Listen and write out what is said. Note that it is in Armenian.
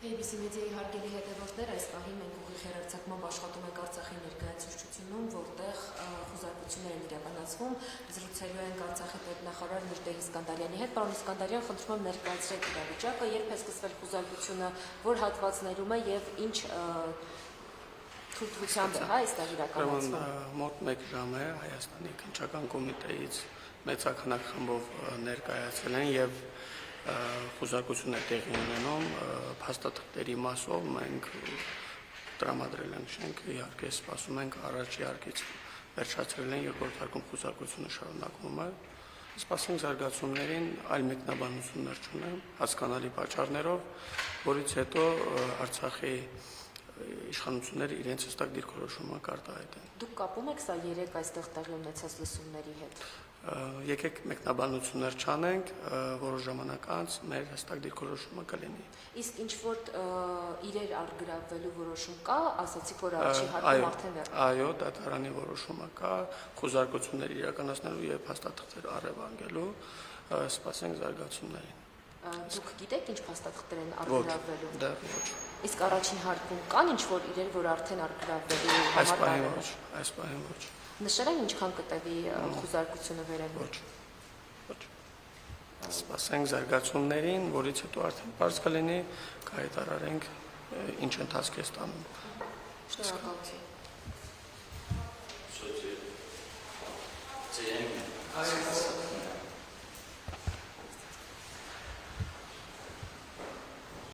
ABC մեդիայի հարգելի հետևորդներ, այս պահին մենք ուղիղ հեռարձակմամբ աշխատում ենք Արցախի ներկայացուցչությունում, որտեղ խուզարկություններ են իրականացվում, զրուցելու ենք Արցախի պետնախարար Նուրդեհ Իսկանդարյանի հետ։ Պարոն Իսկանդարյան, խնդրում եմ ներկայացրեք իրավիճակը, երբ է սկսվել խուզարկությունը, որ հատվածներում է եւ ինչ թույլտվությամբ է այստեղ իրականացվում։ Մոտ 1 ժամ է Հայաստանի քննչական կոմիտեից մեծաքանակ խմբով ներկայացել են եւ խուզարկություն է տեղի ունենում փաստաթղթերի մասով մենք տրամադրել ենք շենքը, իհարկե սպասում ենք առաջի հարկից վերջացրել են երկրորդ հարկում խուզարկությունը շարունակվում է, սպասենք զարգացումներին, այլ մեկնաբանություններ չունեմ, հասկանալի պատճառներով, որից հետո Արցախի իշխանությունները իրենց հստակ դիրքորոշումը կարտահայտեն։ Դուք կապում եք սա 3 այստեղ տեղի ունեցած լսումների հետ։ Եկեք մեկնաբանություններ չանենք, որոշ ժամանակ անց մեր հստակ դիրքորոշումը կլինի։ Իսկ ինչ որ իրեր արգրավելու որոշում կա, ասացիք, որ առաջի հարկում արդեն Այո, դատարանի որոշումը կա, խուզարկություններ իրականացնելու եւ հաստատքներ առևանգելու, սպասենք զարգացումներին։ Դուք գիտեք ինչ փաստաթղթեր են արգրավելու։ Դա ոչ։ Իսկ առաջին հարկում կան ինչ որ իրեր, որ արդեն արգրավելու համար Այս պահին ոչ։ Նշել են ինչքան կտևի խուզարկությունը վերելու։ Ոչ։ Սպասենք զարգացումներին, որից հետո արդեն բարձ կլինի, կհայտարարենք ինչ ընթացք է ստանում։ Շնորհակալություն։